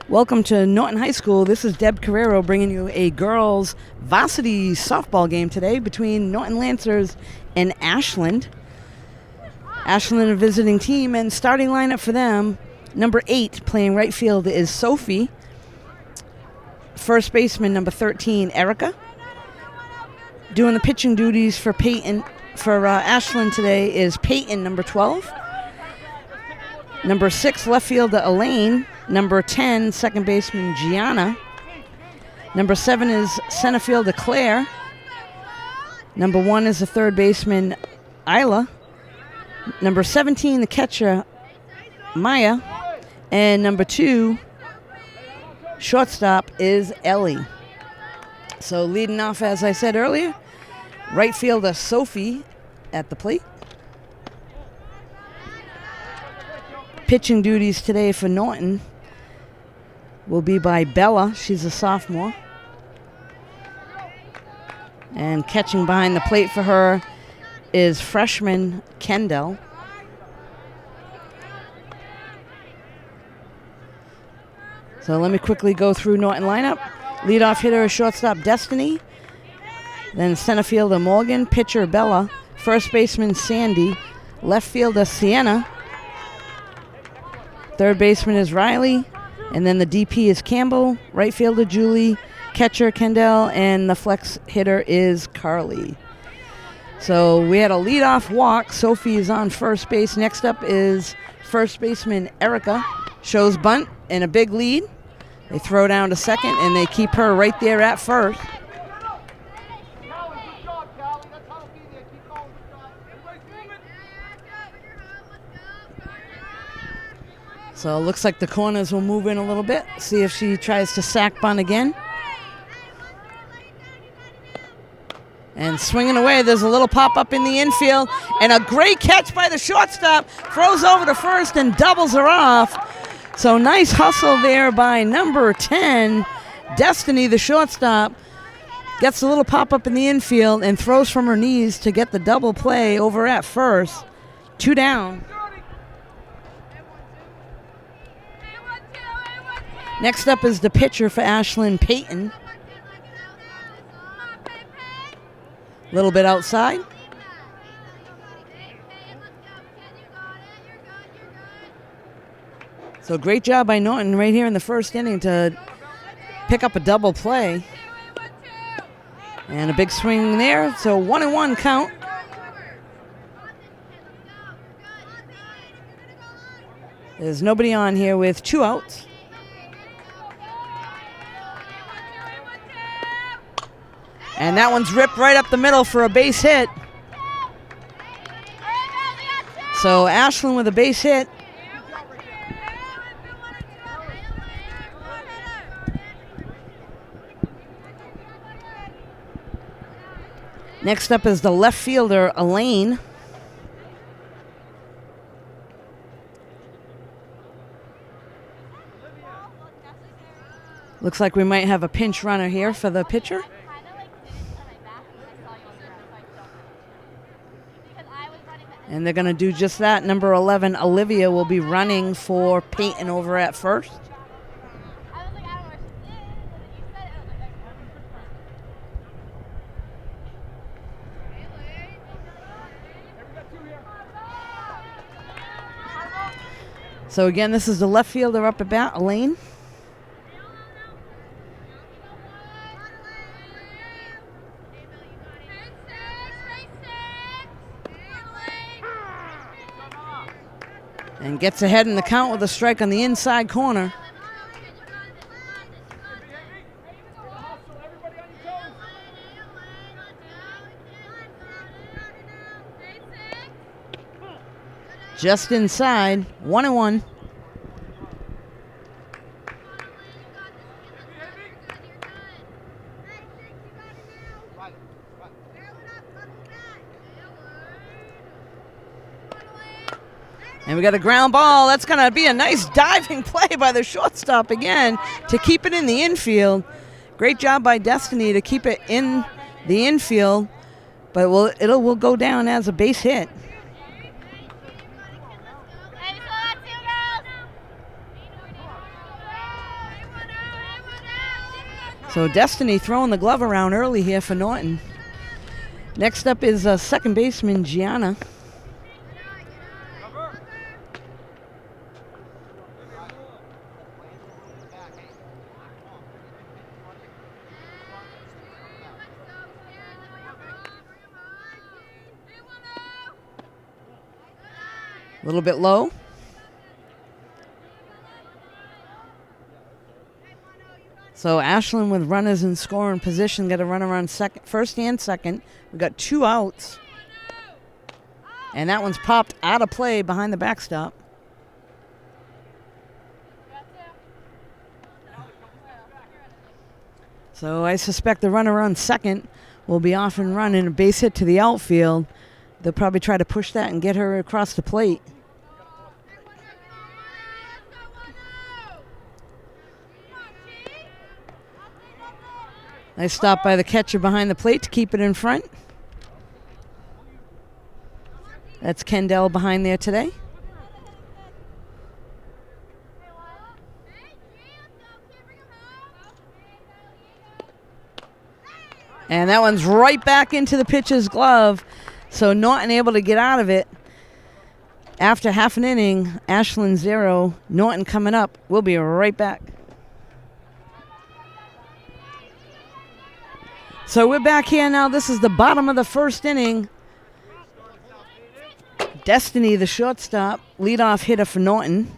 Welcome to Norton High School. This is Deb Carrero bringing you a girls' Varsity Softball game today between Norton Lancers and Ashland. Ashland, a visiting team, and starting lineup for them, number 8 playing right field is Sophie. First baseman, number 13, Erica. Doing the pitching duties for Ashland today is Peyton, number 12. Number 6, left fielder Elaine. Number 10, second baseman Gianna. Number 7 is center fielder Claire. Number 1 is the third baseman Isla. Number 17, the catcher Maya. And number 2, shortstop, is Ellie. So leading off, as I said earlier, right fielder Sophie at the plate. Pitching duties today for Norton will be by Bella. She's a sophomore. And catching behind the plate for her is freshman Kendall. So let me quickly go through Norton lineup. Leadoff hitter is shortstop Destiny. Then center fielder Morgan, pitcher Bella, first baseman Sandy, left fielder Sienna. Third baseman is Riley, and then the DP is Campbell, right fielder Julie, catcher Kendall, and the flex hitter is Carly. So we had a leadoff walk. Sophie is on first base. Next up is first baseman Erica. Shows bunt and a big lead. They throw down to second, and they keep her right there at first. So it looks like the corners will move in a little bit. See if she tries to sack bunt again. And swinging away, there's a little pop-up in the infield. And a great catch by the shortstop. Throws over to first and doubles her off. So nice hustle there by number 10, Destiny, the shortstop. Gets a little pop-up in the infield and throws from her knees to get the double play over at first. 2 down. Next up is the pitcher for Ashland, Peyton. A little bit outside. So great job by Norton right here in the first inning to pick up a double play. And a big swing there. So 1-1 count. There's nobody on here with 2 outs. And that one's ripped right up the middle for a base hit. So Ashland with a base hit. Next up is the left fielder, Elaine. Looks like we might have a pinch runner here for the pitcher. And they're going to do just that. Number 11, Olivia, will be running for Peyton over at first. So again, this is the left fielder up at bat, Elaine. And gets ahead in the count with a strike on the inside corner. Just inside, 1-1. And we got a ground ball. That's going to be a nice diving play by the shortstop again to keep it in the infield. Great job by Destiny to keep it in the infield, but it will go down as a base hit. So Destiny throwing the glove around early here for Norton. Next up is second baseman Gianna. A little bit low. So Ashland with runners in scoring position, got a runner on first and second. We got 2 outs. And that one's popped out of play behind the backstop. So I suspect the runner on second will be off and running, a base hit to the outfield. They'll probably try to push that and get her across the plate. Nice stop by the catcher behind the plate to keep it in front. That's Kendall behind there today. And that one's right back into the pitcher's glove. So Norton able to get out of it. After half an inning, Ashland 0, Norton coming up. We'll be right back. So we're back here now. This is the bottom of the first inning. Destiny, the shortstop, leadoff hitter for Norton.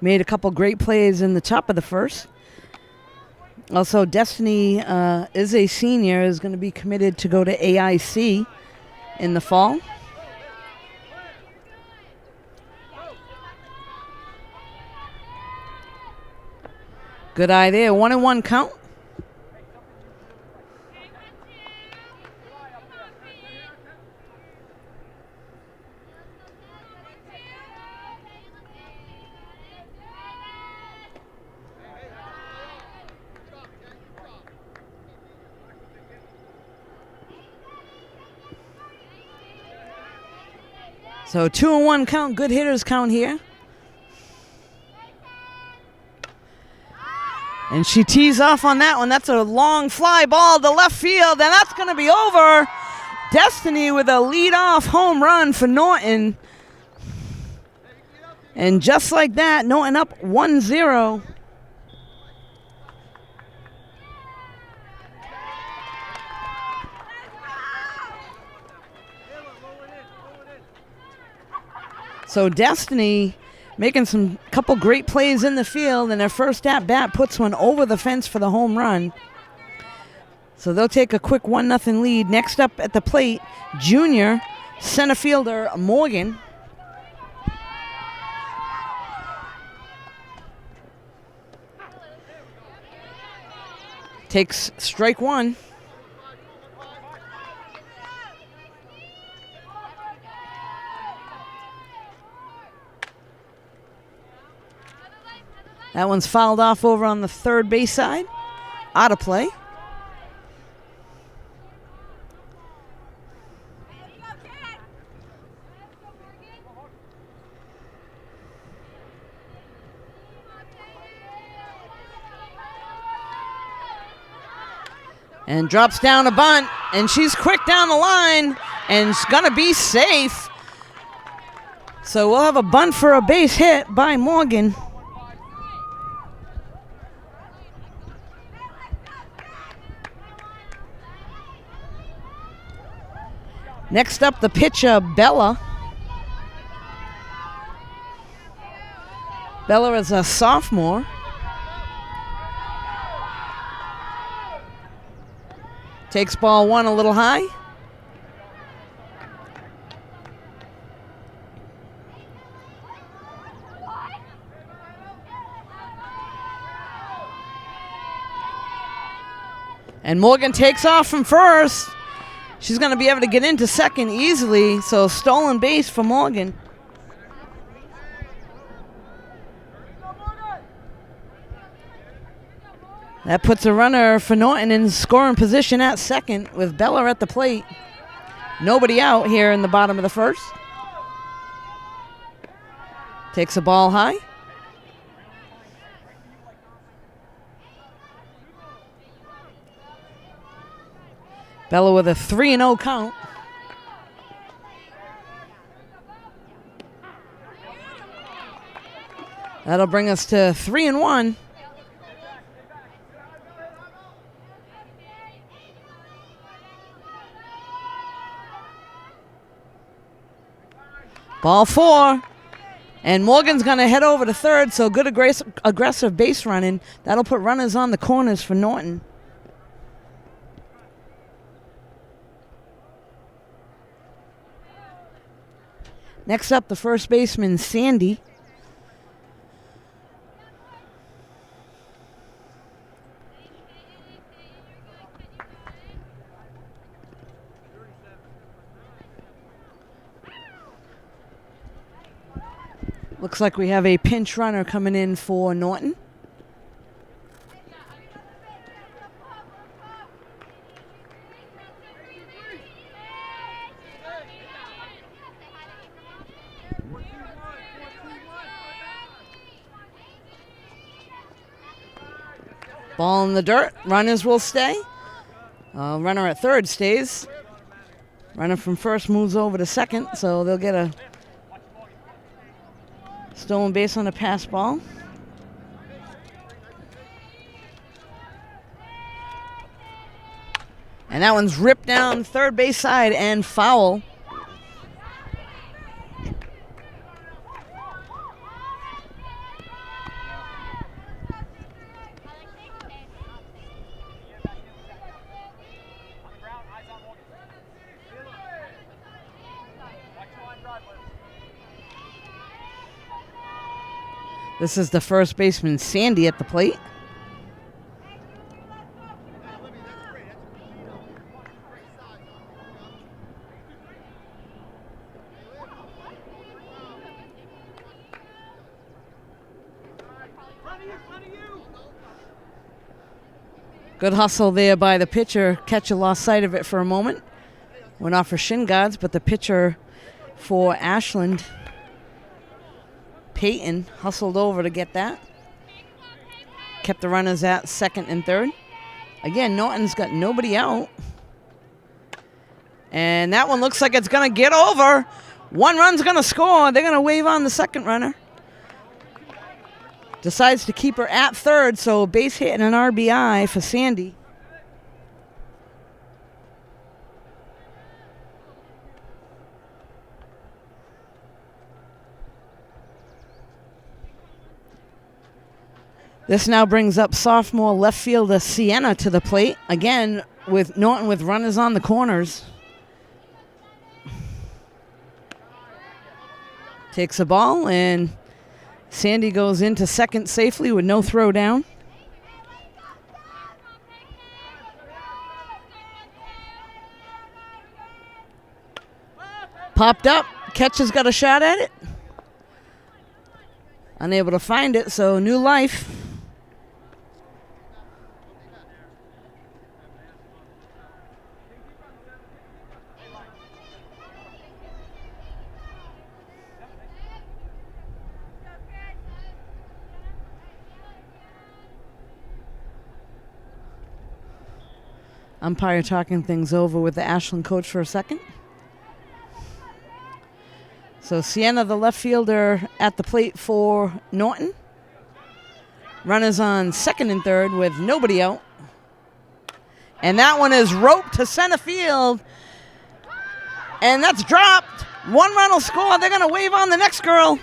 Made a couple great plays in the top of the first. Also, Destiny is a senior, is going to be committed to go to AIC in the fall. Good eye there. 1-1 count. So 2-1 count, good hitters count here. And she tees off on that one. That's a long fly ball to left field, and that's going to be over. Destiny with a leadoff home run for Norton. And just like that, Norton up 1-0. So Destiny making some couple great plays in the field, and their first at-bat puts one over the fence for the home run. So they'll take a quick 1-0 lead. Next up at the plate, junior center fielder Morgan. Takes strike one. That one's fouled off over on the third base side. Out of play. And drops down a bunt, and she's quick down the line, and it's going to be safe. So we'll have a bunt for a base hit by Morgan. Next up, the pitcher, Bella. Bella is a sophomore. Takes ball one a little high. And Morgan takes off from first. She's going to be able to get into second easily, so stolen base for Morgan. That puts a runner for Norton in scoring position at second with Bella at the plate. Nobody out here in the bottom of the first. Takes a ball high. Bella with a 3-0 count. That'll bring us to 3-1. Ball 4. And Morgan's going to head over to third, so good aggressive base running. That'll put runners on the corners for Norton. Next up, the first baseman, Sandy. Looks like we have a pinch runner coming in for Norton. Ball in the dirt. Runners will stay. Runner at third stays. Runner from first moves over to second, so they'll get a stolen base on a pass ball. And that one's ripped down third base side and foul. This is the first baseman, Sandy, at the plate. Good hustle there by the pitcher. Catcher lost sight of it for a moment. Went off for shin guards, but the pitcher for Ashland, Peyton, hustled over to get that. Kept the runners at second and third. Again, Norton's got nobody out. And that one looks like it's going to get over. One run's going to score. They're going to wave on the second runner. Decides to keep her at third, so a base hit and an RBI for Sandy. This now brings up sophomore left fielder Sienna to the plate. Again, with Norton with runners on the corners. Takes a ball, and Sandy goes into second safely with no throw down. Popped up. Catcher's got a shot at it. Unable to find it, so new life. Umpire talking things over with the Ashland coach for a second. So Sienna, the left fielder, at the plate for Norton. Runners on second and third with nobody out. And that one is roped to center field. And that's dropped. One run will score. They're going to wave on the next girl.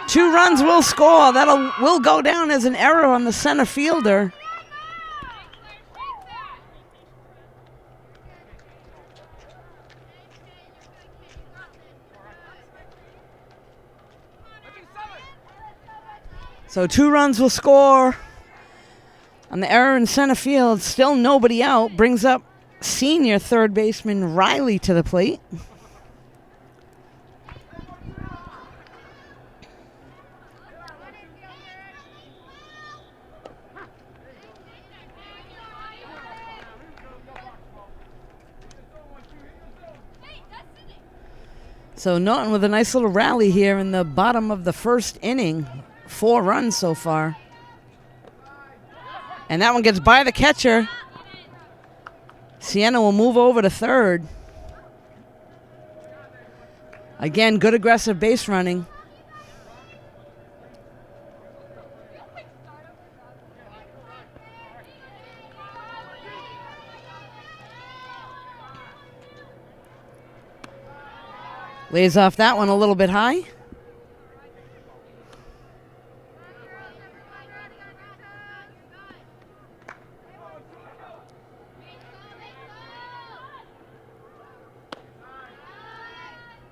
2 runs will score. Will go down as an error on the center fielder. So 2 runs will score on the error in center field. Still nobody out. Brings up senior third baseman Riley to the plate. So Norton with a nice little rally here in the bottom of the first inning. 4 runs so far. And that one gets by the catcher. Sienna will move over to third. Again, good aggressive base running. Lays off that one a little bit high.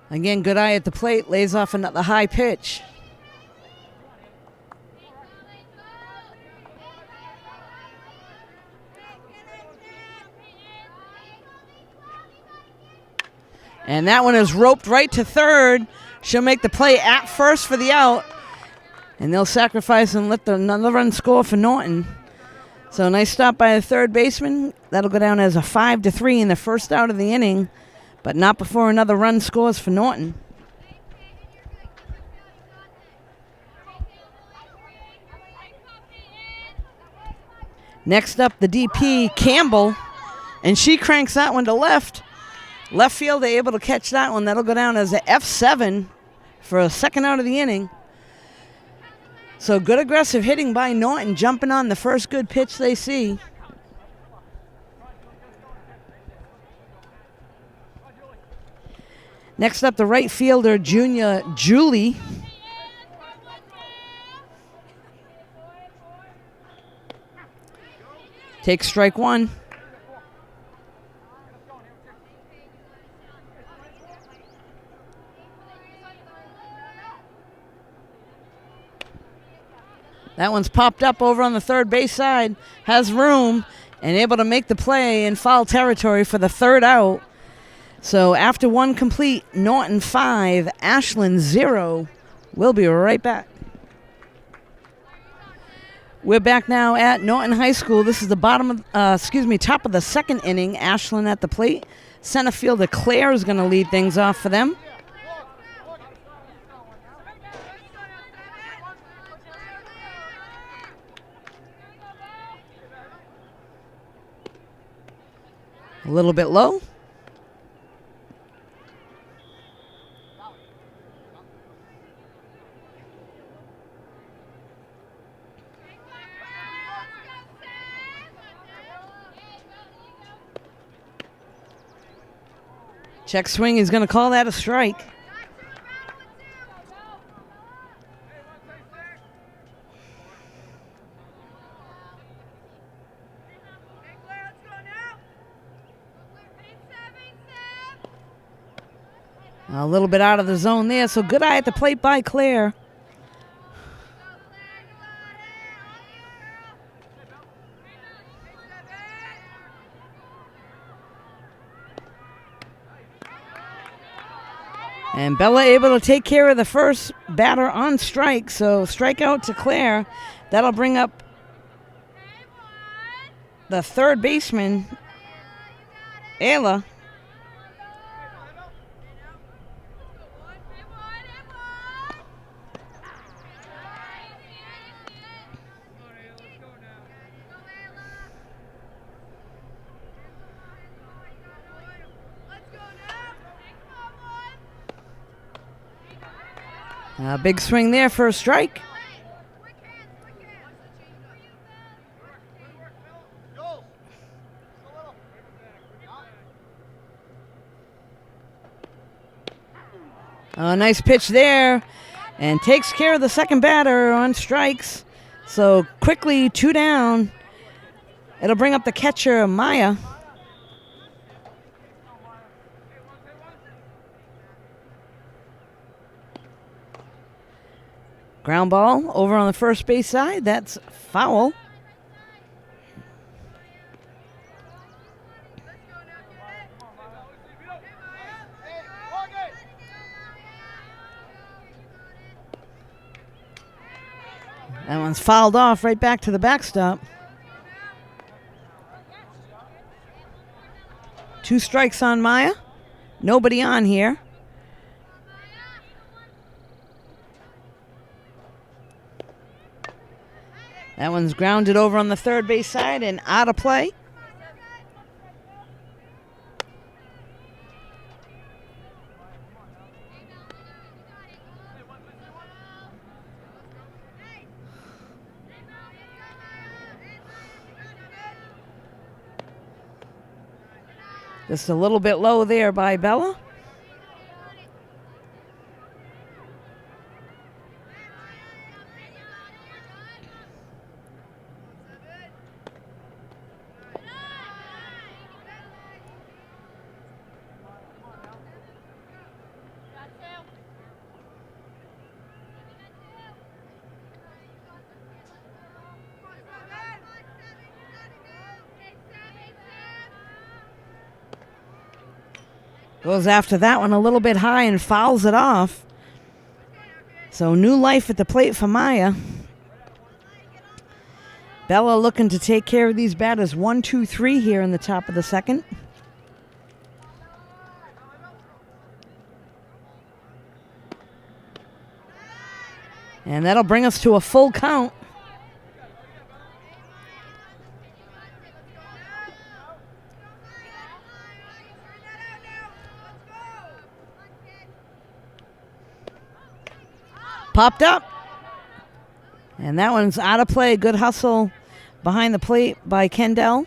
Again, good eye at the plate. Lays off another high pitch. And that one is roped right to third. She'll make the play at first for the out. And they'll sacrifice and let another run score for Norton. So nice stop by the third baseman. That'll go down as a 5-3 in the first out of the inning. But not before another run scores for Norton. Next up, the DP, Campbell. And she cranks that one to left. Left field, they're able to catch that one. That'll go down as an F7 for a second out of the inning. So good aggressive hitting by Norton, jumping on the first good pitch they see. Next up, the right fielder, junior Julie. Takes strike one. That one's popped up over on the third base side, has room, and able to make the play in foul territory for the third out. So after one complete, Norton 5, Ashland 0. We'll be right back. We're back now at Norton High School. This is the top of the second inning. Ashland at the plate. Center fielder Claire is going to lead things off for them. A little bit low. Check swing, he's going to call that a strike. A little bit out of the zone there, so good eye at the plate by Claire. And Bella able to take care of the first batter on strike, so strikeout to Claire. That'll bring up the third baseman, Ayla. A big swing there for a strike. A nice pitch there, and takes care of the second batter on strikes. So quickly, 2 down. It'll bring up the catcher, Maya. Ground ball over on the first base side. That's foul. That one's fouled off right back to the backstop. 2 strikes on Maya. Nobody on here. That one's grounded over on the third base side and out of play. Just a little bit low there by Bella. Goes after that one a little bit high and fouls it off. So new life at the plate for Maya. Bella looking to take care of these batters 1, 2, 3 here in the top of the second. And that'll bring us to a full count. Popped up. And that one's out of play. Good hustle behind the plate by Kendall.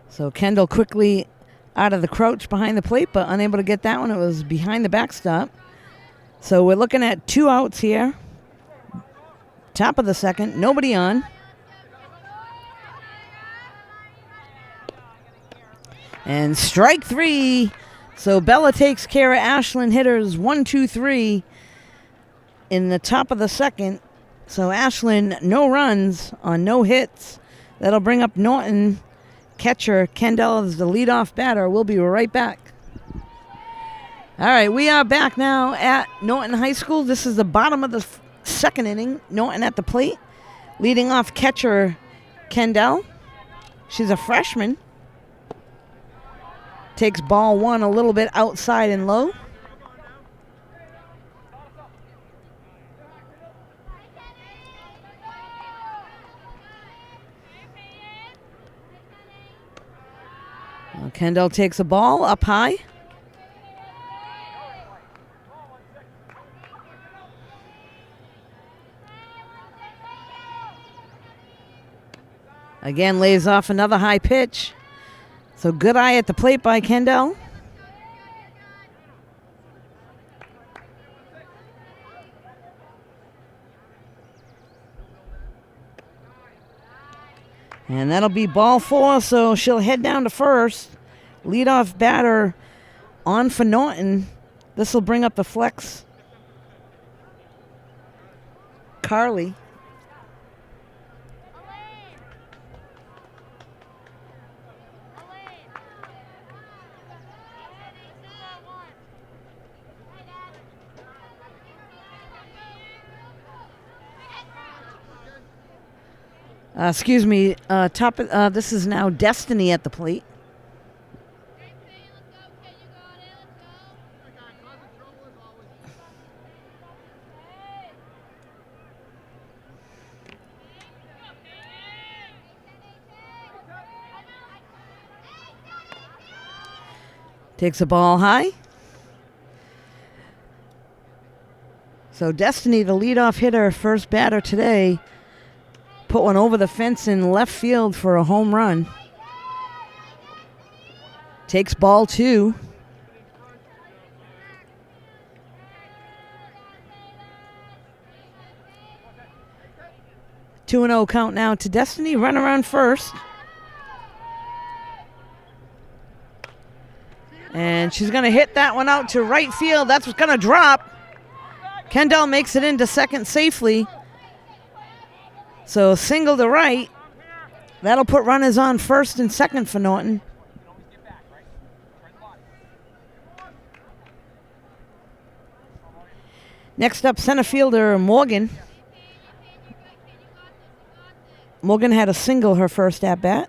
So Kendall quickly out of the crouch behind the plate, but unable to get that one. It was behind the backstop. So we're looking at 2 outs here. Top of the second. Nobody on. And strike 3. So Bella takes care of Ashland hitters 1, 2, 3 in the top of the second. So Ashland, no runs on no hits. That'll bring up Norton. Catcher Kendall is the leadoff batter. We'll be right back. All right, we are back now at Norton High School. This is the bottom of the second inning. Norton at the plate. Leading off catcher Kendall. She's a freshman. Takes ball 1 a little bit outside and low. Kendall takes a ball up high. Again, lays off another high pitch. So good eye at the plate by Kendall. And that'll be ball 4, so she'll head down to first. Leadoff batter on for Norton. This will bring up the flex. Carly. Excuse me, this is now Destiny at the plate. Takes a ball high. So Destiny, the leadoff hitter, first batter today, put one over the fence in left field for a home run. Takes ball 2. Two and 0 count now to Destiny. Run around first. And she's going to hit that one out to right field. That's what's going to drop. Kendall makes it into second safely. So single to right. That'll put runners on first and second for Norton. Next up, center fielder Morgan. Morgan had a single her first at bat.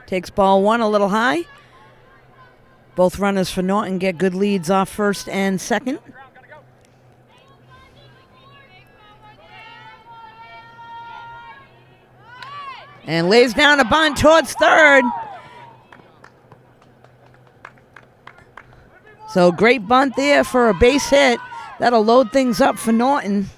Takes ball 1 a little high. Both runners for Norton get good leads off first and second. And lays down a bunt towards third. So great bunt there for a base hit. That'll load things up for Norton.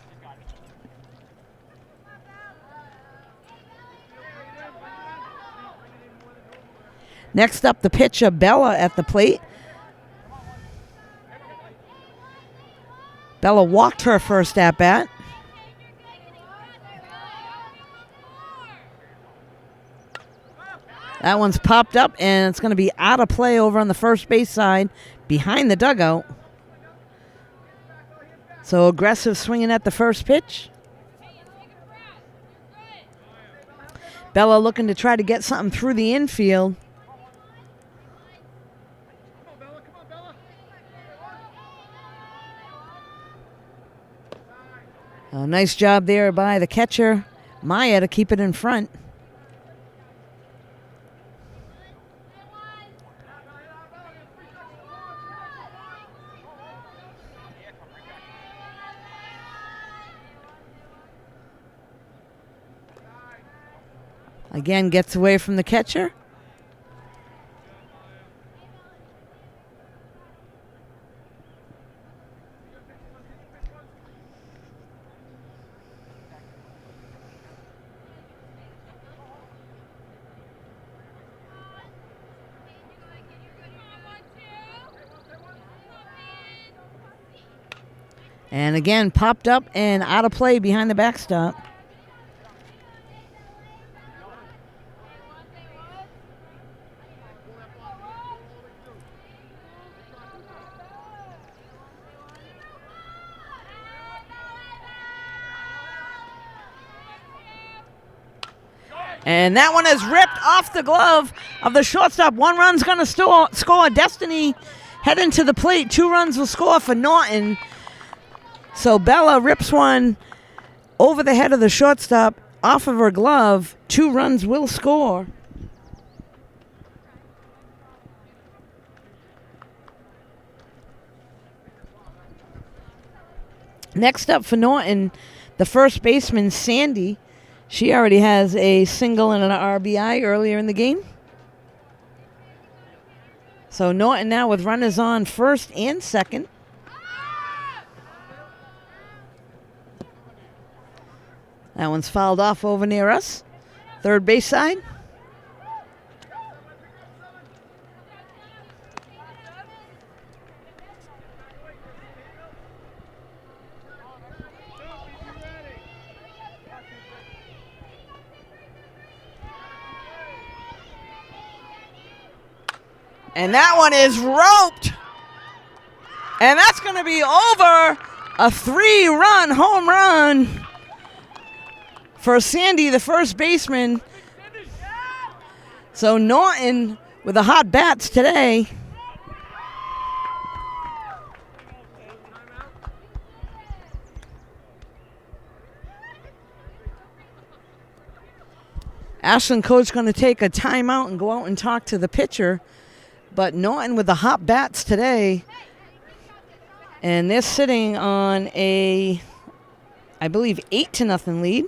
Next up, the pitcher, Bella, at the plate. Bella walked her first at-bat. That one's popped up, and it's going to be out of play over on the first base side behind the dugout. So aggressive swinging at the first pitch. Bella looking to try to get something through the infield. A nice job there by the catcher, Maya, to keep it in front. Again, gets away from the catcher. And again, popped up and out of play behind the backstop. And that one is ripped off the glove of the shortstop. One run's going to score. Destiny heading to the plate. 2 runs will score for Norton. So Bella rips one over the head of the shortstop off of her glove. 2 runs will score. Next up for Norton, the first baseman, Sandy. She already has a single and an RBI earlier in the game. So Norton now with runners on first and second. That one's fouled off over near us. Third base side. And that one is roped. And that's going to be over. A 3-run home run for Sandy, the first baseman. So Norton with the hot bats today. Ashland coach going to take a timeout and go out and talk to the pitcher. But Norton with the hot bats today. And they're sitting on a, I believe, 8-0 lead.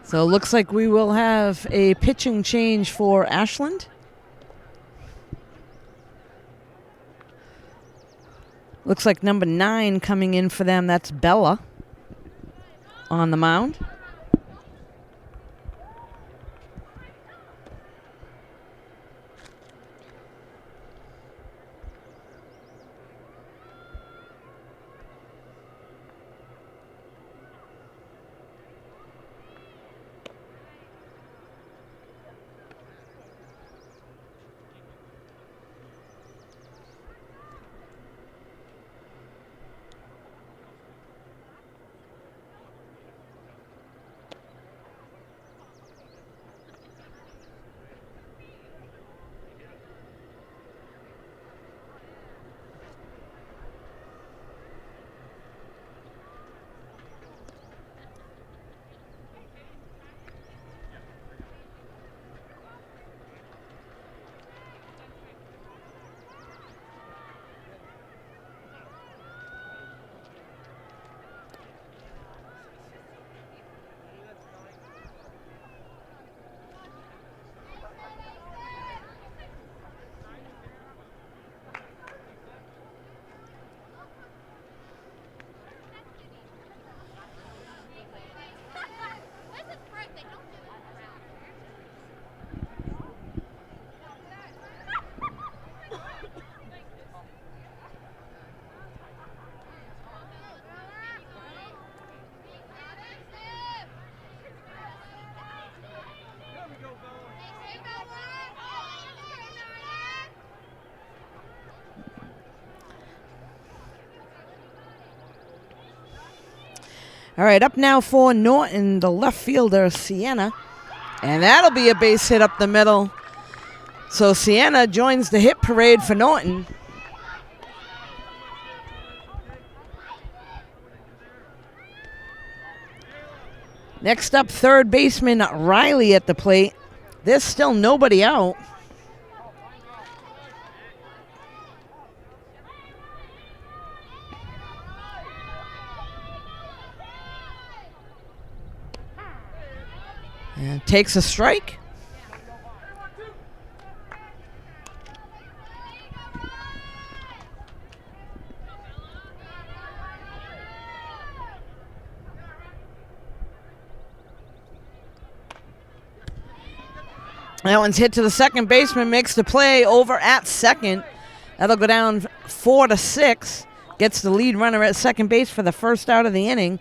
So it looks like we will have a pitching change for Ashland. Looks like number 9 coming in for them. That's Bella on the mound. All right, up now for Norton, the left fielder, Sienna. And that'll be a base hit up the middle. So Sienna joins the hit parade for Norton. Next up, third baseman Riley at the plate. There's still nobody out. And takes a strike. That one's hit to the second baseman, makes the play over at second. That'll go down 4-6. Gets the lead runner at second base for the first out of the inning.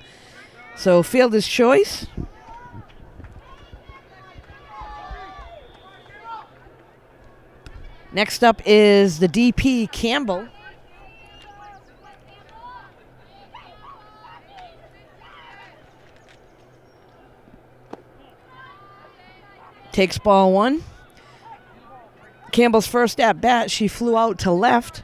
So fielder's choice. Next up is the DP, Campbell. Takes ball one. Campbell's first at bat, she flew out to left.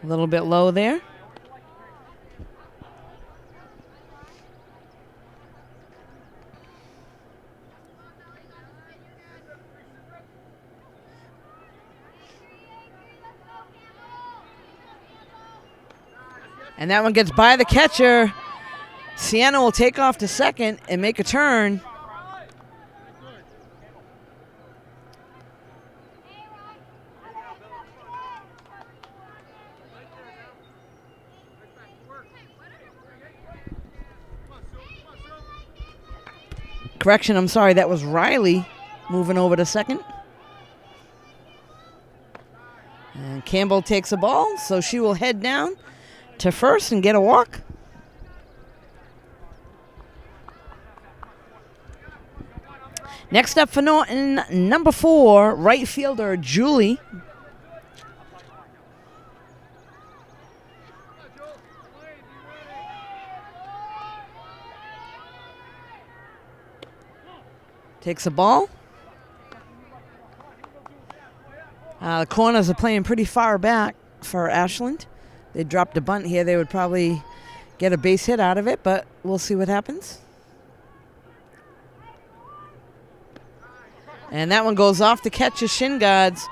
A little bit low there. And that one gets by the catcher. Sienna will take off to second and make a turn. Correction, I'm sorry, that was Riley moving over to second. And Campbell takes a ball, so she will head down to first and get a walk. Next up for Norton, number 4, right fielder Julie. Takes a ball. The corners are playing pretty far back for Ashland. They dropped a bunt here. They would probably get a base hit out of it, but we'll see what happens. And that one goes off the catcher's shin guards.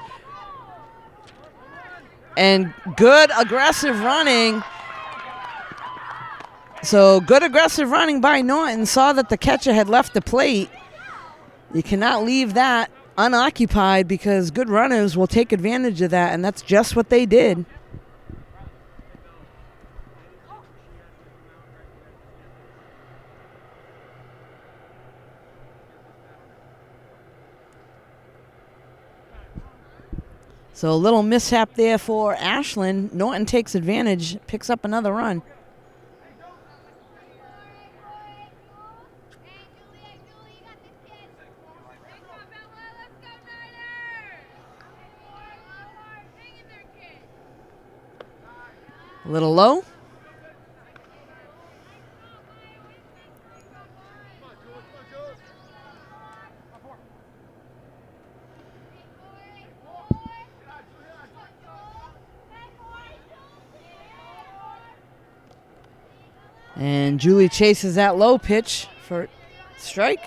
And good aggressive running. So good aggressive running by Norton. Saw that the catcher had left the plate. You cannot leave that unoccupied because good runners will take advantage of that, and that's just what they did. So a little mishap there for Ashland. Norton takes advantage, picks up another run. A little low. And Julie chases that low pitch for strike.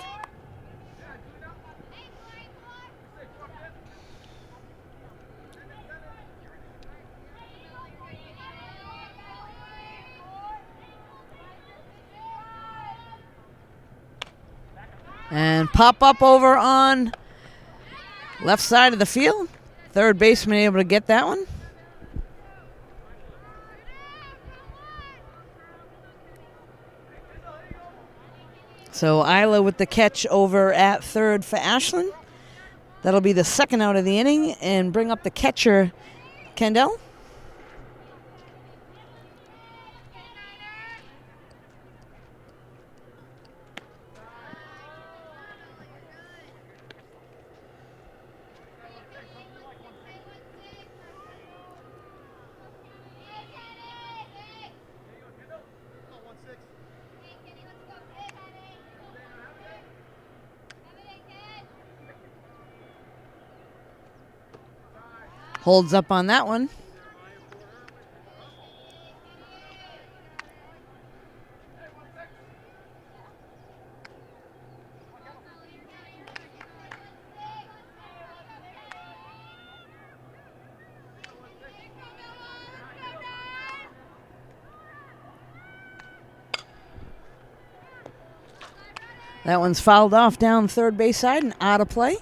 And pop up over on left side of the field. Third baseman able to get that one. So Isla with the catch over at third for Ashland. That'll be the second out of the inning and bring up the catcher, Kendall. Holds up on that one. That one's fouled off down third base side and out of play.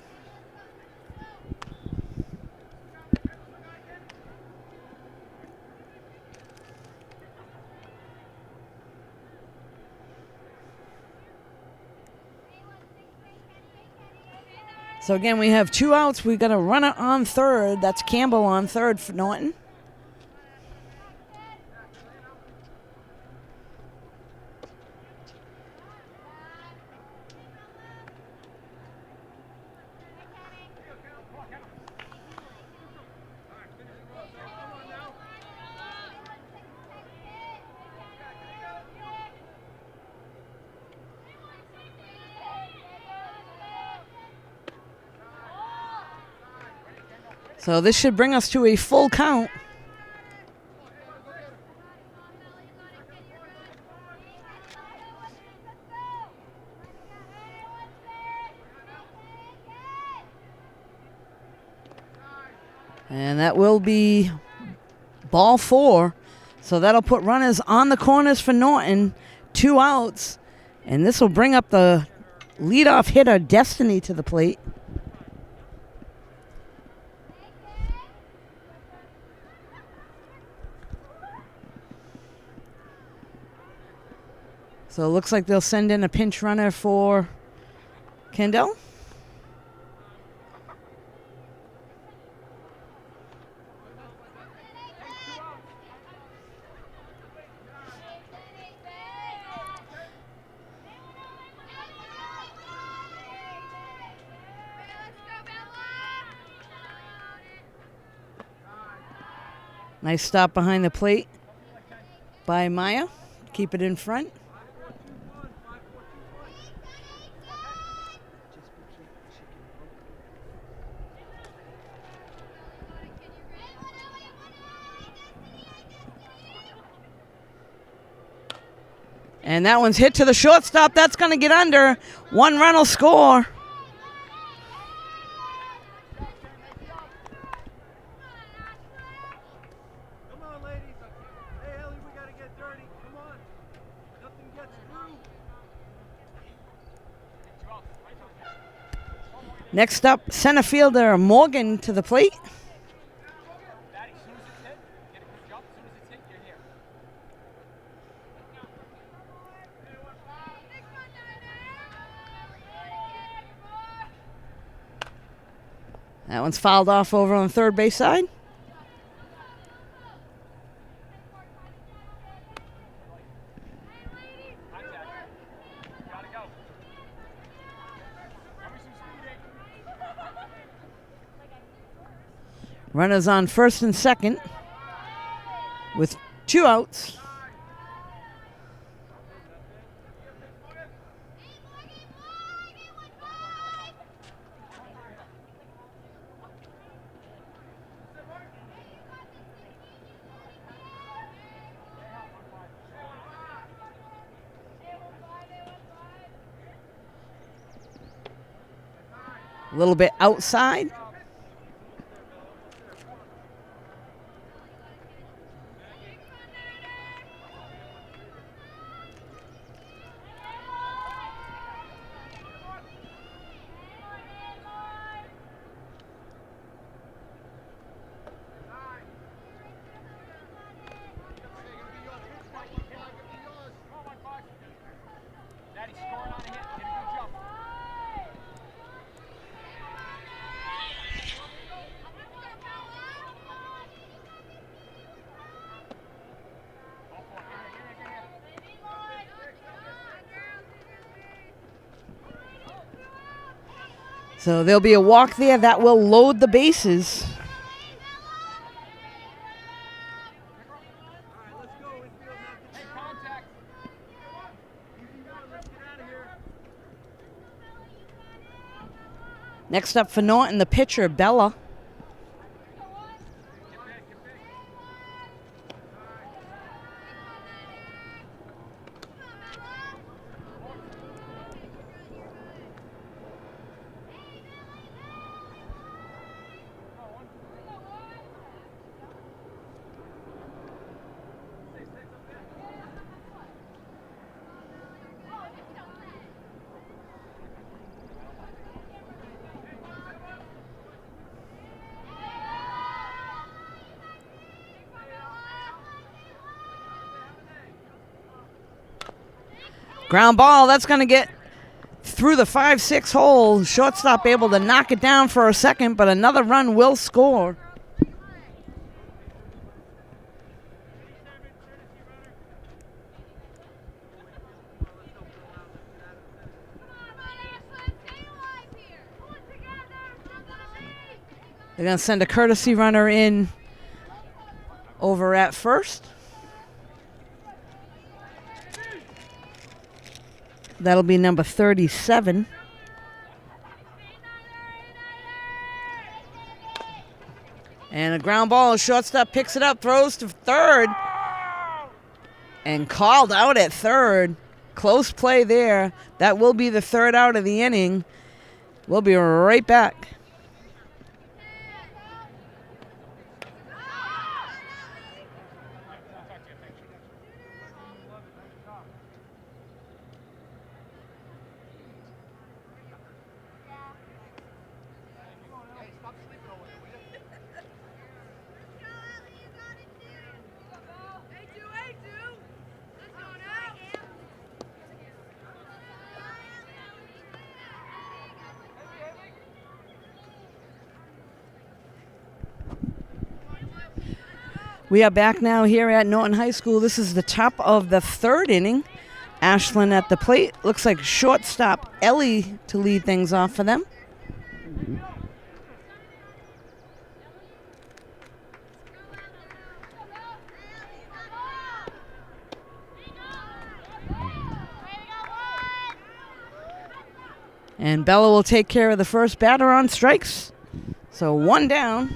So again, we have 2 outs. We've got a runner on third. That's Campbell on third for Norton. So this should bring us to a full count. And that will be ball 4. So that'll put runners on the corners for Norton. 2 outs. And this will bring up the leadoff hitter, Destiny, to the plate. So it looks like they'll send in a pinch runner for Kendall. Nice stop behind the plate by Maya. Keep it in front. And that one's hit to the shortstop. That's going to get under. 1 run will score. Come on, ladies. Hey, Ellie, we got to get dirty. Come on. Nothing gets through. Next up, center fielder Morgan to the plate. That one's fouled off over on the third base side. Runners on first and second with 2 outs. A little bit outside. So there'll be a walk there that will load the bases. Next up for Norton, the pitcher, Bella. Ground ball, that's going to get through the 5-6 hole. Shortstop able to knock it down for a second, but another run will score. They're going to send a courtesy runner in over at first. That'll be number 37. And a ground ball. Shortstop picks it up, throws to third. And called out at third. Close play there. That will be the third out of the inning. We'll be right back. We are back now here at Norton High School. This is the top of the third inning. Ashland at the plate. Looks like shortstop Ellie to lead things off for them. And Bella will take care of the first batter on strikes. So one down.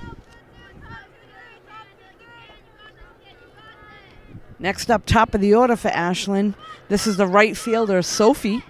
Next up, top of the order for Ashland. This is the right fielder, Sophie.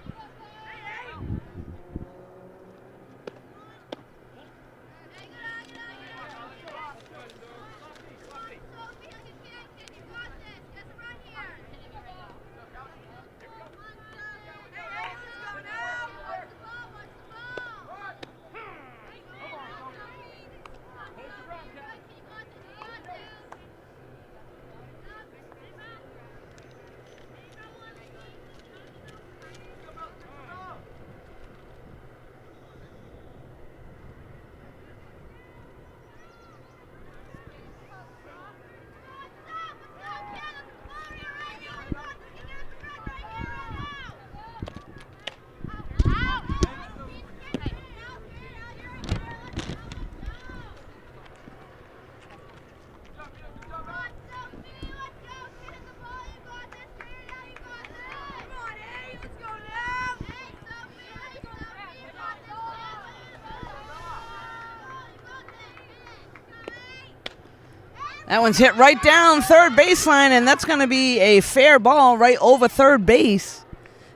That one's hit right down third baseline, and that's going to be a fair ball right over third base.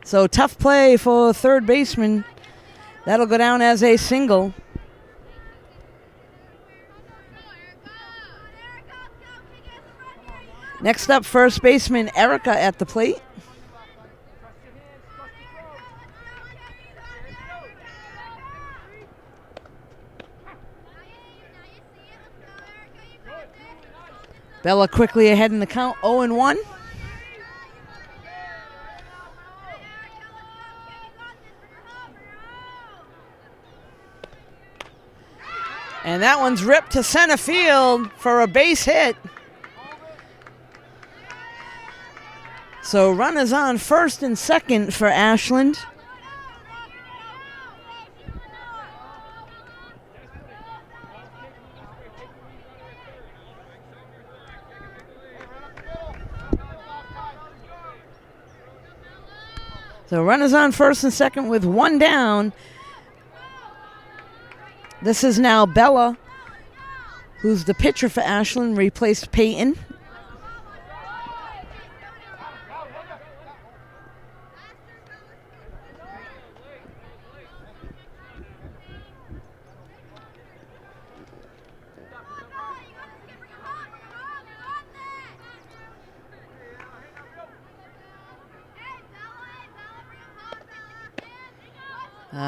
So tough play for third baseman. That'll go down as a single. Next up, first baseman Erica at the plate. Bella quickly ahead in the count, 0-1. And that one's ripped to center field for a base hit. So runners on first and second for Ashland. So runners on first and second with one down. This is now Bella, who's the pitcher for Ashland, replaced Peyton.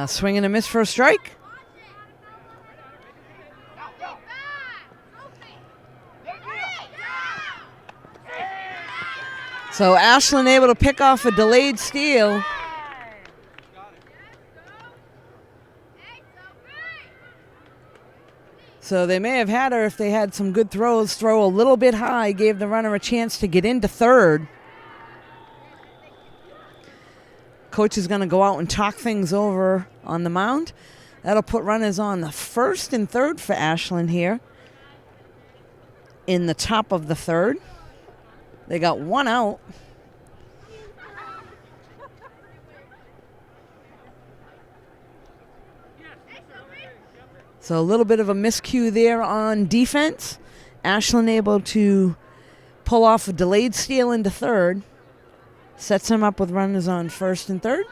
Swing and a miss for a strike. So Ashland able to pick off a delayed steal. So they may have had her if they had some good throws. Throw a little bit high, gave the runner a chance to get into third. Coach is going to go out and talk things over on the mound. That'll put runners on the first and third for Ashland here in the top of the third. They got one out. So a little bit of a miscue there on defense. Ashland able to pull off a delayed steal into third. Sets him up with runners on first and third.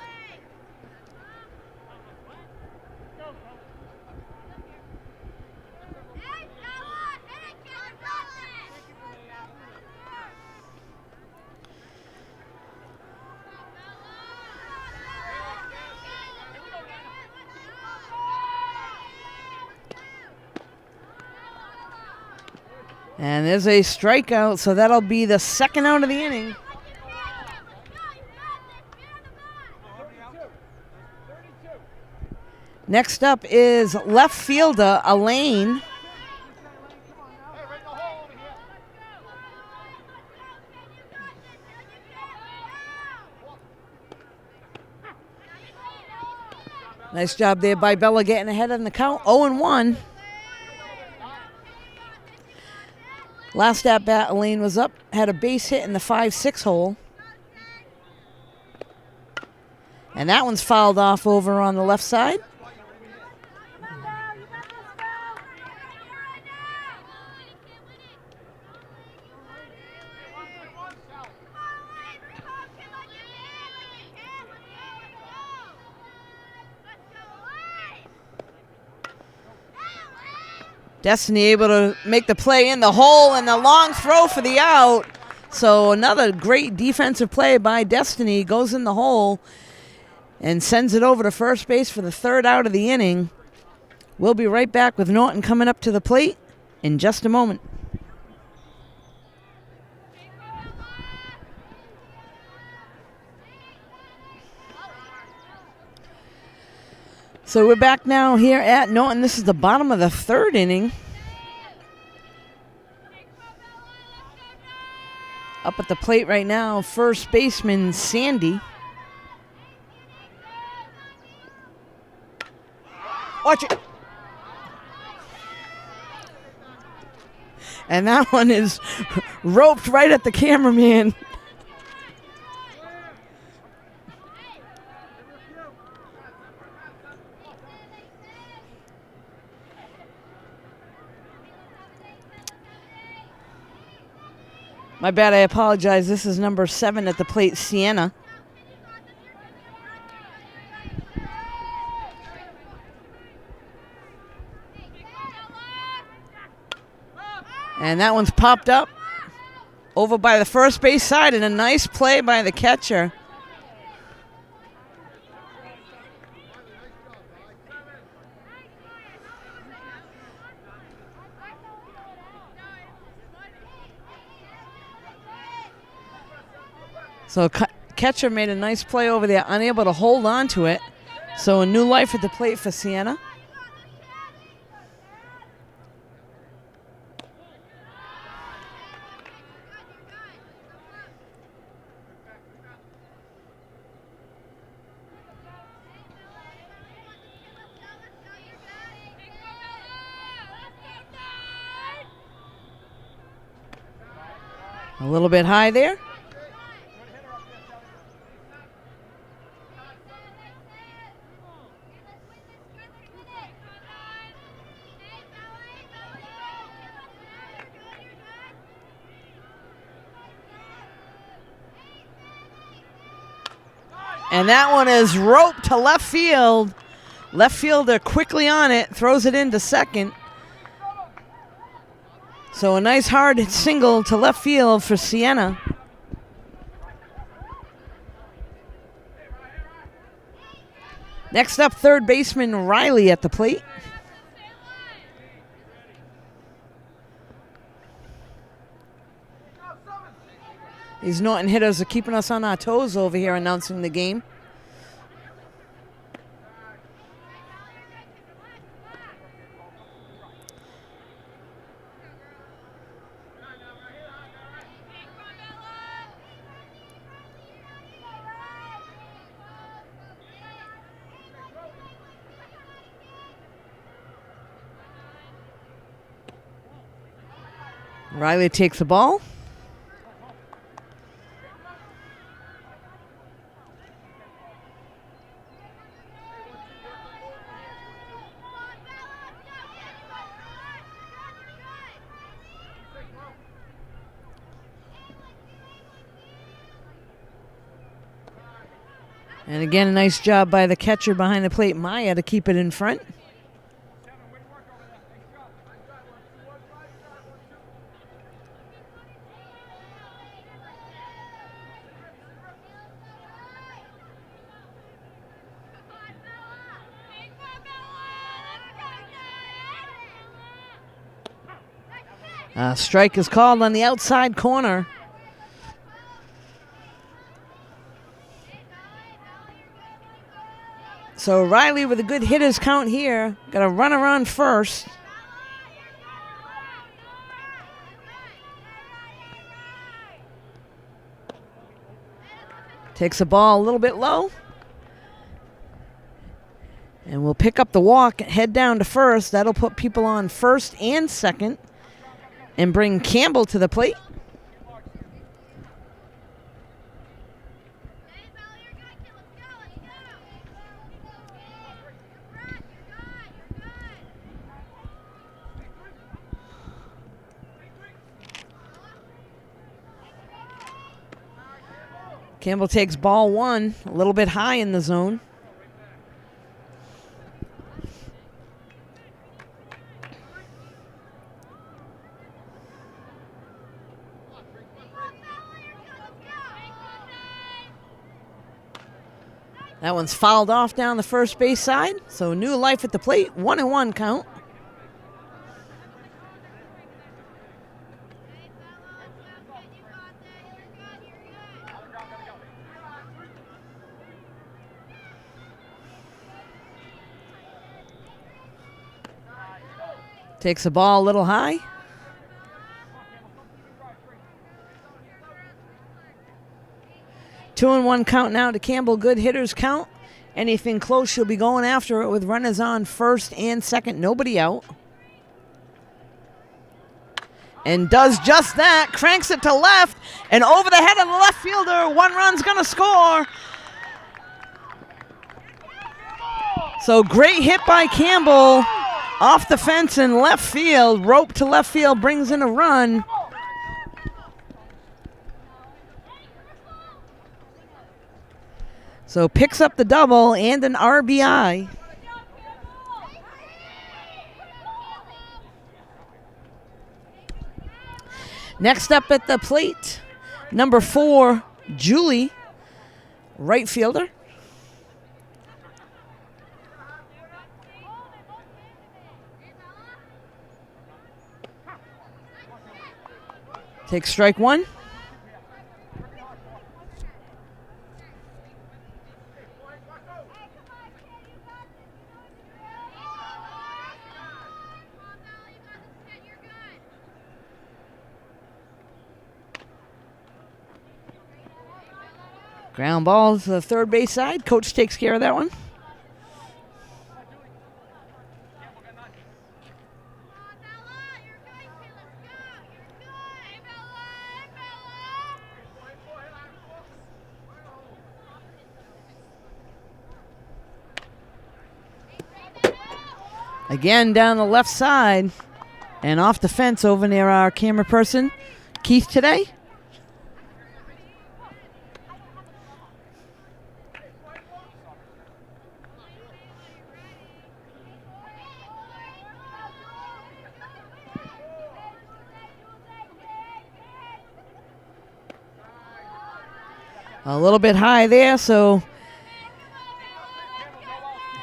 And there's a strikeout, so that'll be the second out of the inning. Next up is left fielder Elaine. Nice job there by Bella getting ahead in the count, 0-1. Last at bat, Elaine was up, had a base hit in the 5-6 hole. And that one's fouled off over on the left side. Destiny able to make the play in the hole and the long throw for the out. So another great defensive play by Destiny, goes in the hole and sends it over to first base for the third out of the inning. We'll be right back with Norton coming up to the plate in just a moment. So we're back now here at Norton. This is the bottom of the third inning. Up at the plate right now, first baseman Sandy. Watch it. And that one is roped right at the cameraman. My bad, I apologize. This is number 7 at the plate, Sienna. And that one's popped up over by the first base side, and a nice play by the catcher. So catcher made a nice play over there, unable to hold on to it. So a new life at the plate for Sienna. A little bit high there. And that one is roped to left field. Left fielder quickly on it, throws it into second. So a nice hard hit single to left field for Sienna. Next up, third baseman Riley at the plate. These Norton hitters are keeping us on our toes over here announcing the game. Riley takes the ball. And again, a nice job by the catcher behind the plate, Maya, to keep it in front. Strike is called on the outside corner. So Riley with a good hitters count here. Got a runner on first. Takes the ball a little bit low. And we'll pick up the walk, head down to first. That'll put people on first and second. And bring Campbell to the plate. Campbell takes ball one, a little bit high in the zone. That one's fouled off down the first base side. So new life at the plate, 1-1 count. Takes the ball a little high. Two and one count now to Campbell. Good hitters count. Anything close, she'll be going after it with runners on first and second. Nobody out. And does just that. Cranks it to left. And over the head of the left fielder. One run's going to score. So great hit by Campbell. Off the fence in left field. Rope to left field brings in a run. So picks up the double and an RBI. Next up at the plate, number 4, Julie, right fielder. Takes strike one. Ground ball to the third base side. Coach takes care of that one. Again down the left side and off the fence over near our camera person, Keith today. A little bit high there, so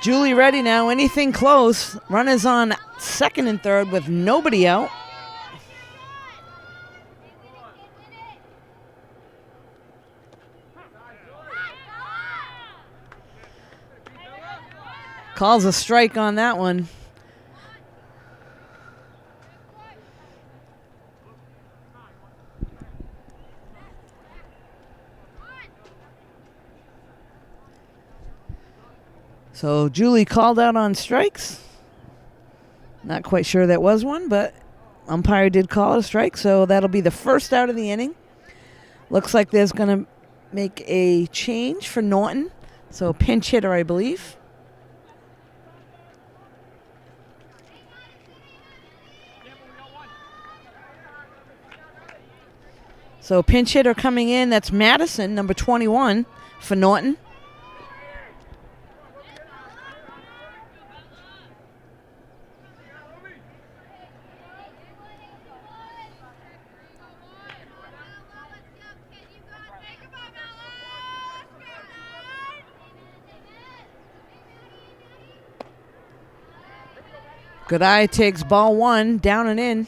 Julie ready now. Anything close. Runners on second and third with nobody out. Calls a strike on that one. So Julie called out on strikes. Not quite sure that was one, but umpire did call it a strike, so that'll be the first out of the inning. Looks like there's going to make a change for Norton. So pinch hitter, I believe. So pinch hitter coming in, that's Madison, number 21 for Norton. Good eye takes ball one, down and in.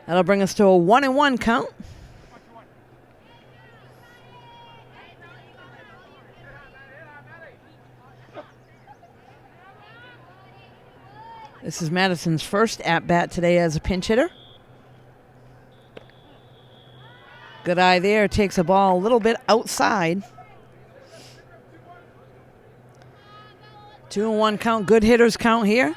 That'll bring us to a 1-1 count. This is Madison's first at-bat today as a pinch hitter. Good eye there, takes a ball a little bit outside. 2-1 count, good hitters count here.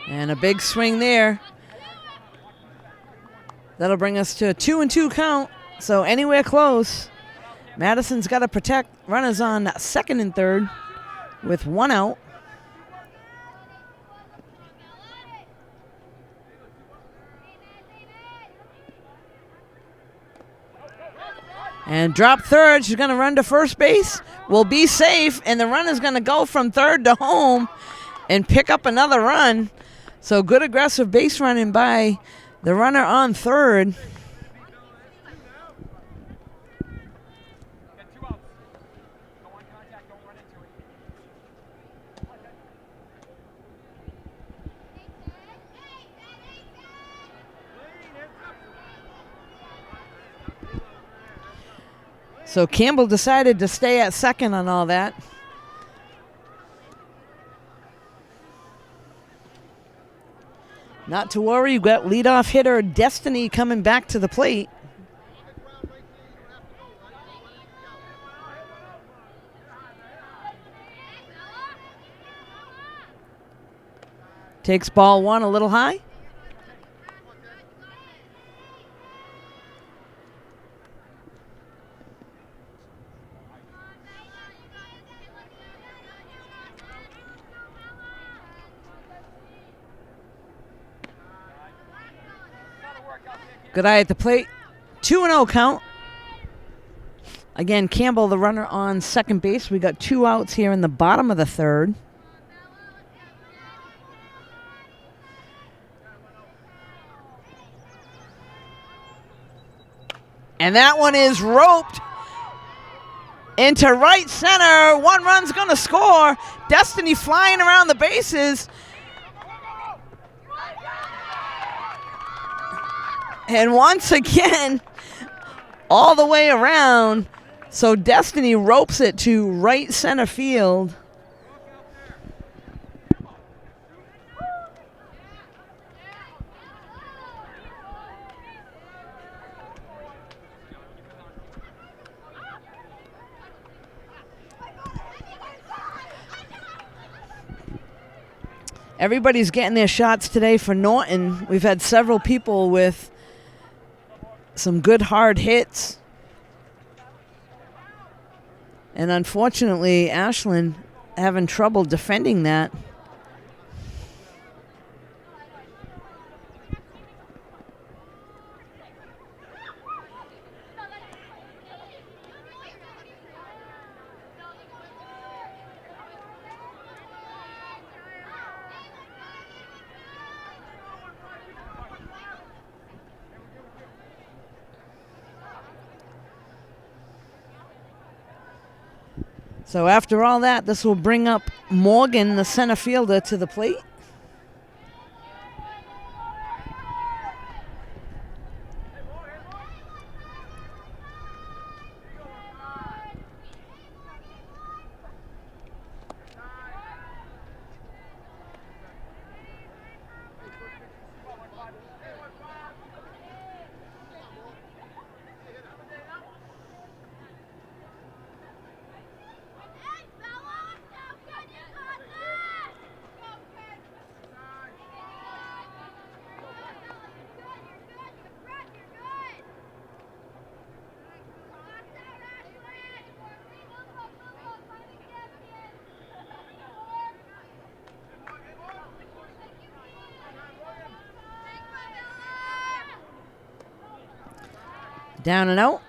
And a big swing there. That'll bring us to a 2-2 count. So anywhere close. Madison's got to protect runners on second and third with one out. And drop third. She's going to run to first base. Will be safe. And the runner's going to go from third to home and pick up another run. So good aggressive base running by the runner on third. So Campbell decided to stay at second on all that. Not to worry, you've got leadoff hitter Destiny coming back to the plate. Takes ball one a little high. Good eye at the plate. 2-0 count. Again, Campbell, the runner on second base. We got two outs here in the bottom of the third. And that one is roped into right center. One run's going to score. Destiny flying around the bases. And once again, all the way around. So Destiny ropes it to right center field. Everybody's getting their shots today for Norton. We've had several people with some good hard hits. And unfortunately, Ashland having trouble defending that. So after all that, this will bring up Morgan, the center fielder, to the plate. Down and out.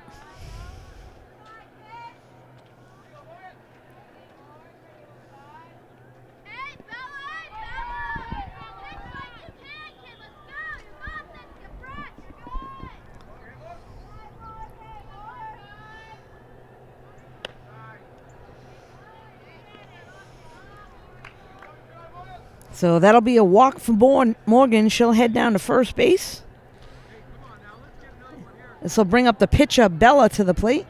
So that'll be a walk for Morgan. She'll head down to first base. This will bring up the pitcher, Bella, to the plate.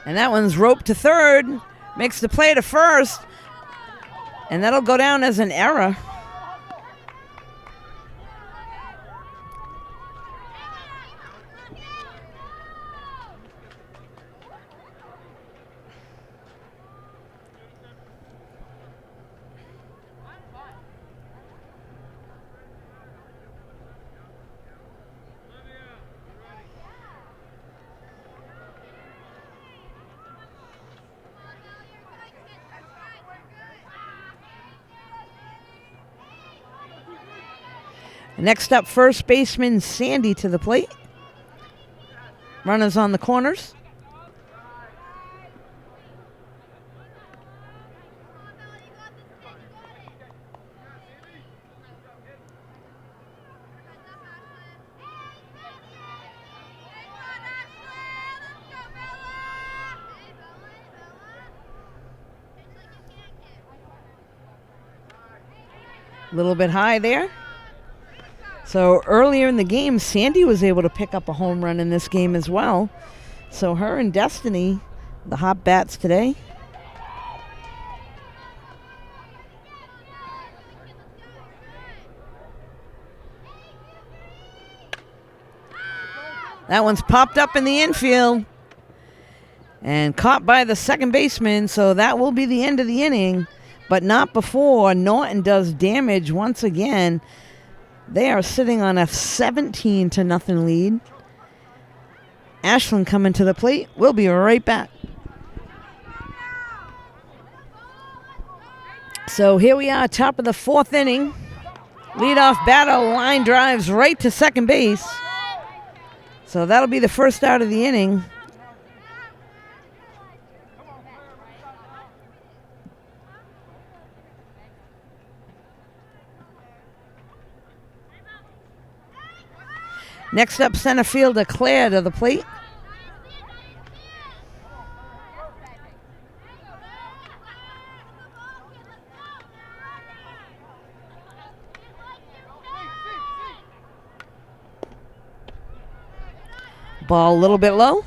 And that one's roped to third. Makes the play to first. And that'll go down as an error. Next up, first baseman Sandy to the plate. Runners on the corners. A little bit high there. So earlier in the game, Sandy was able to pick up a home run in this game as well. So her and Destiny, the hot bats today. That one's popped up in the infield and caught by the second baseman. So that will be the end of the inning, but not before Norton does damage once again. They are sitting on a 17-0 lead. Ashland coming to the plate. We'll be right back. So here we are, top of the fourth inning. Leadoff batter line drives right to second base. So that'll be the first out of the inning. Next up, center fielder Claire to the plate. Ball a little bit low.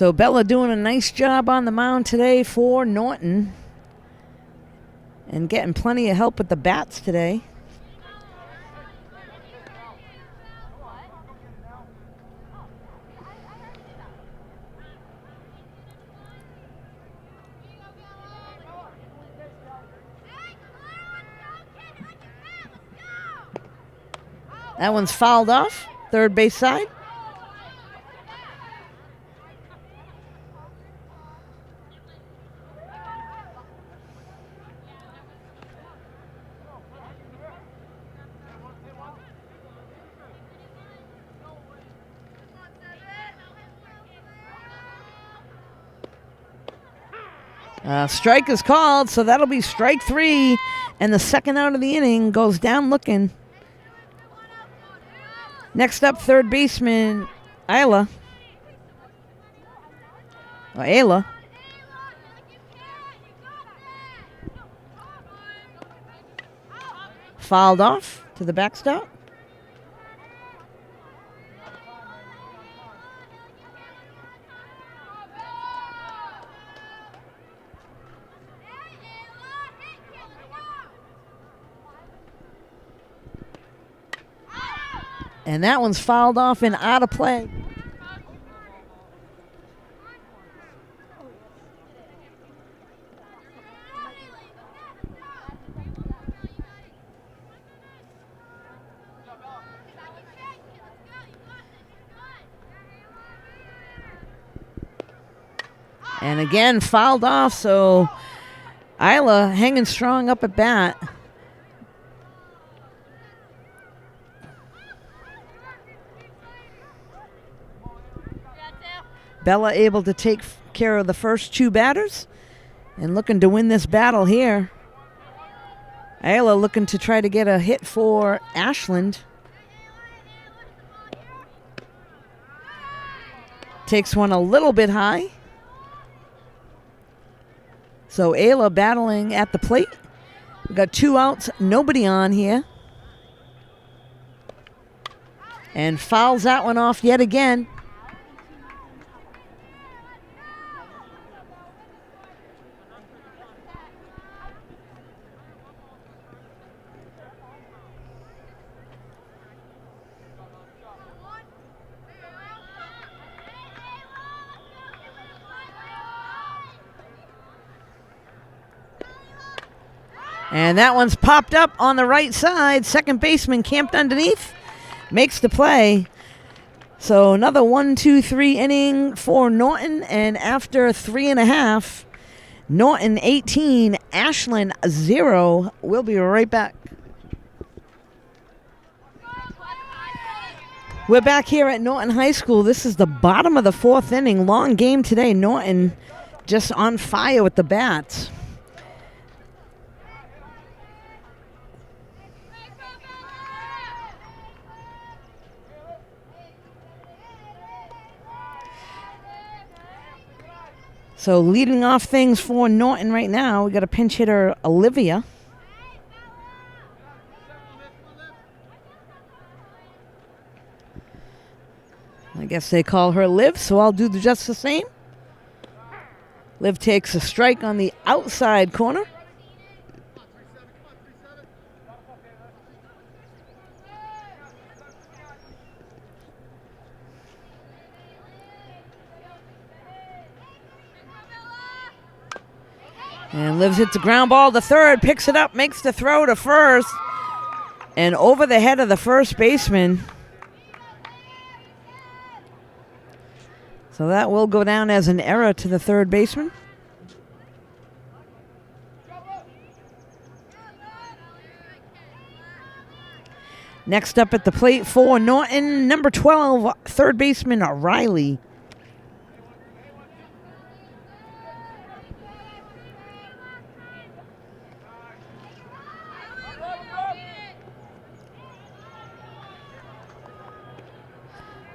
So Bella doing a nice job on the mound today for Norton and getting plenty of help with the bats today. That one's fouled off, third base side. Strike is called, so that'll be strike 3, and the second out of the inning goes down looking. Next up, third baseman Ayla. Fouled off to the backstop. And that one's fouled off and out of play. And again, fouled off, so Ayla hanging strong up at bat. Bella able to take care of the first 2 batters and looking to win this battle here. Ayla looking to try to get a hit for Ashland. Takes one a little bit high. So Ayla battling at the plate. We got 2 outs, nobody on here. And fouls that one off yet again. And that one's popped up on the right side. Second baseman camped underneath. Makes the play. So another 1-2-3 inning for Norton. And after 3.5, Norton 18, Ashland 0. We'll be right back. We're back here at Norton High School. This is the bottom of the 4th inning. Long game today. Norton just on fire with the bats. So leading off things for Norton right now, we got a pinch hitter, Olivia. I guess they call her Liv, so I'll do just the same. Liv takes a strike on the outside corner. And Livs hits a ground ball to third, picks it up, makes the throw to first, and over the head of the first baseman. So that will go down as an error to the third baseman. Next up at the plate for Norton, number 12, third baseman Riley.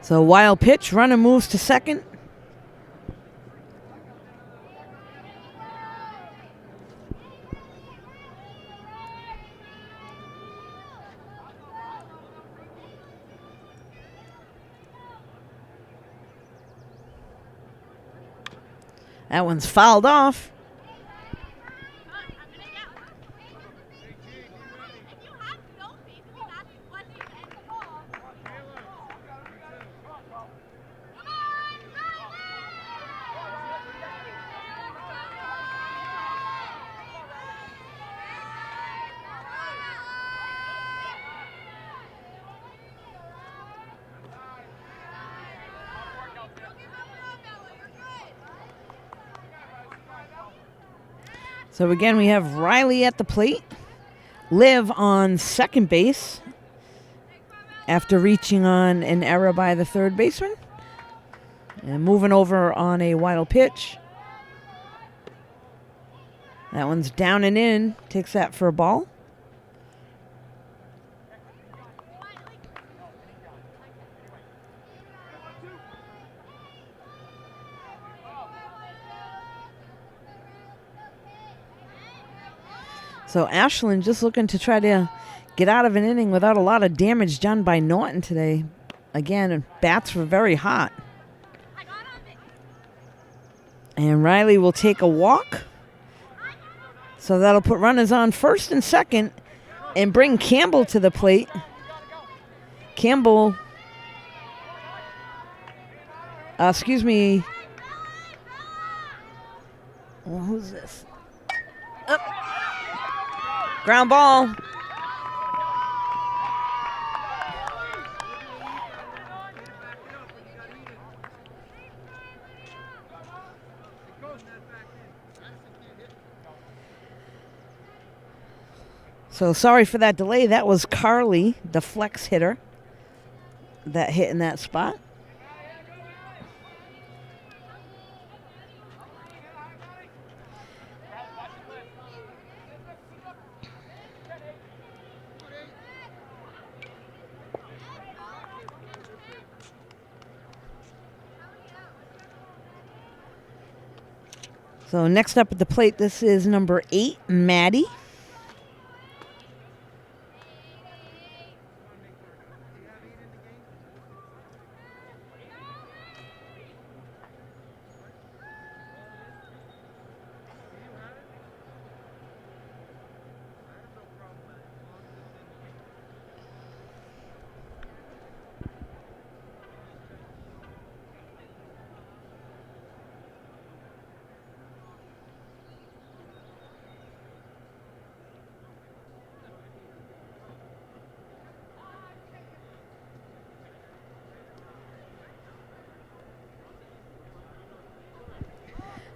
So wild pitch, runner moves to second. That one's fouled off. So again, we have Riley at the plate. Liv on second base after reaching on an error by the third baseman. And moving over on a wild pitch. That one's down and in. Takes that for a ball. So Ashland just looking to try to get out of an inning without a lot of damage done by Norton today. Again, bats were very hot. And Riley will take a walk. So that'll put runners on first and second and bring Campbell to the plate. Campbell, excuse me. Well, who's this? Up. Ground ball. So sorry for that delay. That was Carly, the flex hitter, that hit in that spot. So next up at the plate, this is number 8, Maddie.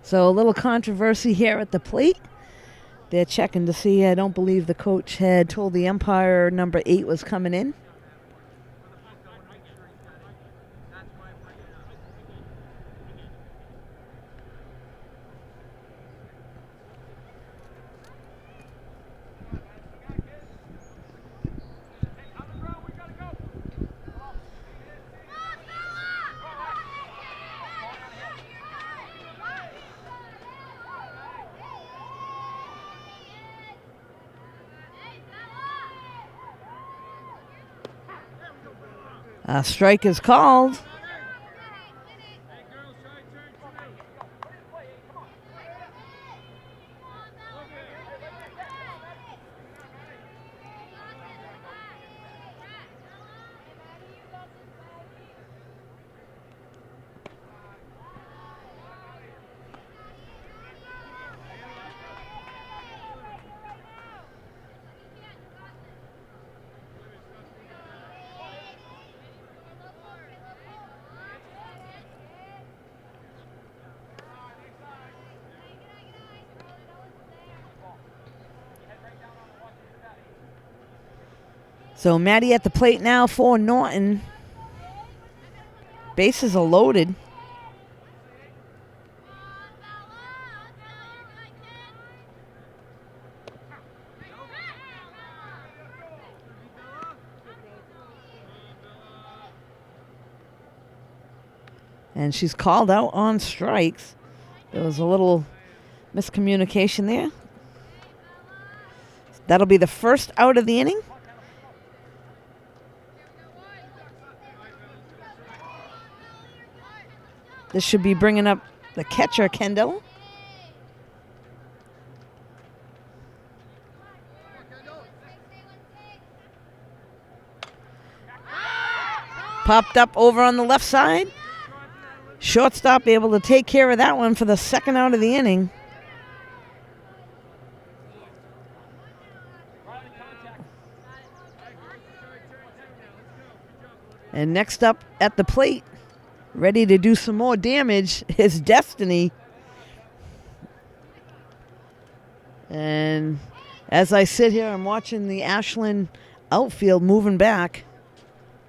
So a little controversy here at the plate. They're checking to see. I don't believe the coach had told the umpire number 8 was coming in. A strike is called. So Maddie at the plate now for Norton. Bases are loaded. And she's called out on strikes. There was a little miscommunication there. That'll be the first out of the inning. This should be bringing up the catcher, Kendall. Popped up over on the left side. Shortstop able to take care of that one for the second out of the inning. And next up at the plate, ready to do some more damage, is Destiny. And as I sit here, I'm watching the Ashland outfield moving back.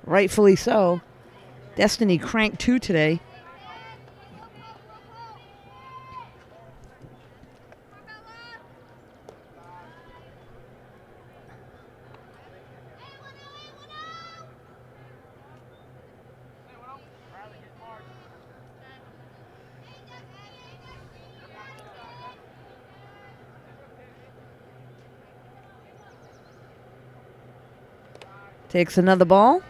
Rightfully so. Destiny cranked 2 today. Takes another ball.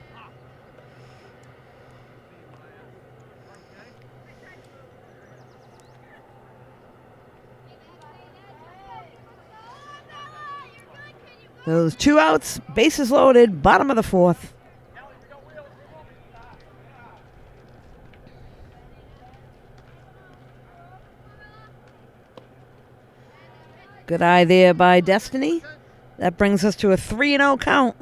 Those 2 outs, bases loaded, bottom of the 4th. Good eye there by Destiny. That brings us to a 3-0 count.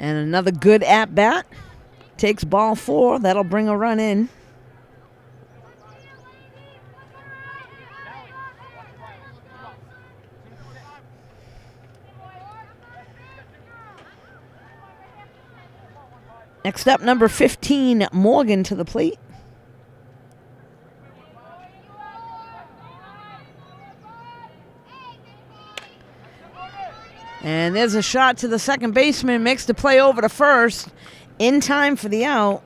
And another good at-bat. Takes ball 4. That'll bring a run in. Next up, number 15, Morgan to the plate. And there's a shot to the second baseman. Makes the play over to first. In time for the out.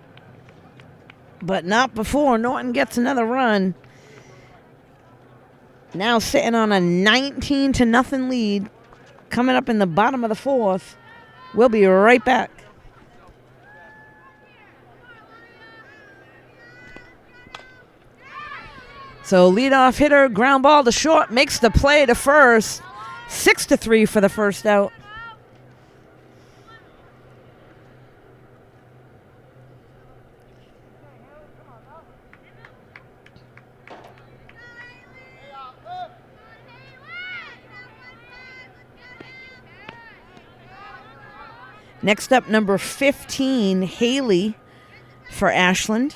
But not before Norton gets another run. Now sitting on a 19-0 lead. Coming up in the bottom of the 4th. We'll be right back. So leadoff hitter, ground ball to short, makes the play to first. 6-3 for the first out. Next up, number 15, Haley for Ashland.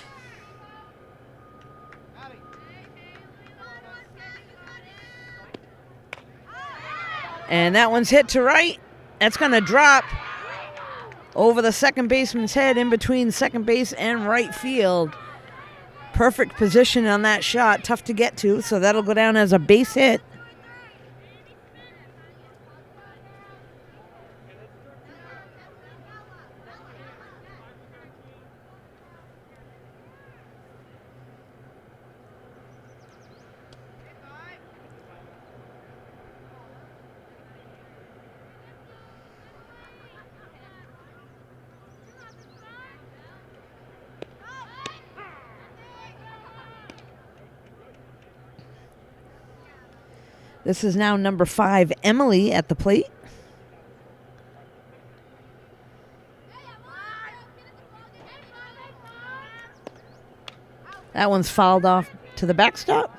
And that one's hit to right. That's going to drop over the second baseman's head in between second base and right field. Perfect position on that shot. Tough to get to, so that'll go down as a base hit. This is now number 5, Emily, at the plate. That one's fouled off to the backstop.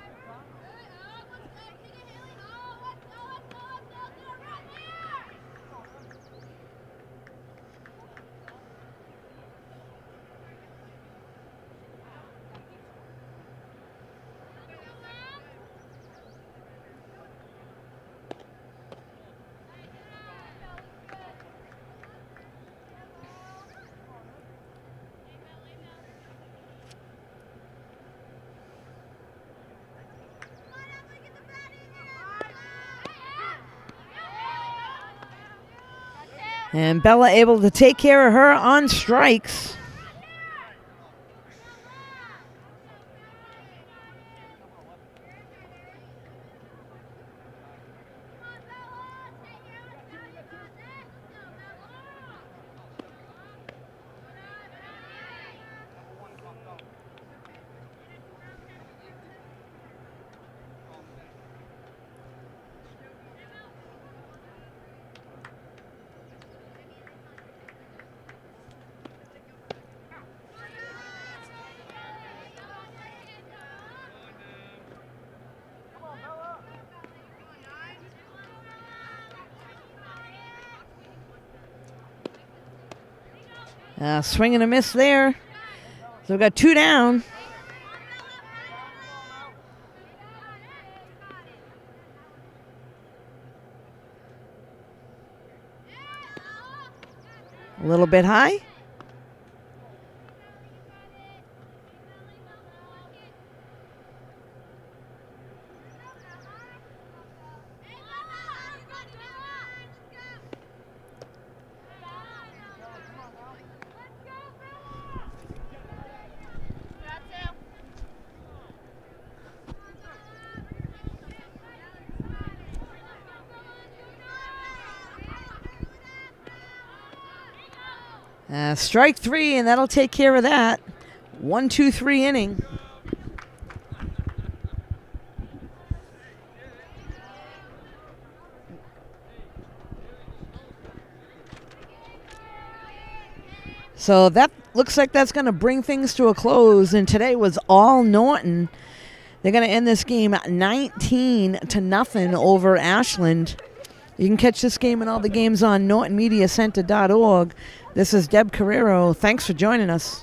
And Bella able to take care of her on strikes. Swing and a miss there. So we've got 2 down. A little bit high. Strike 3, and that'll take care of that. 1-2-3 inning. So that looks like that's going to bring things to a close, and today was all Norton. They're going to end this game 19-0 over Ashland. You can catch this game and all the games on NortonMediaCenter.org. This is Deb Carrero. Thanks for joining us.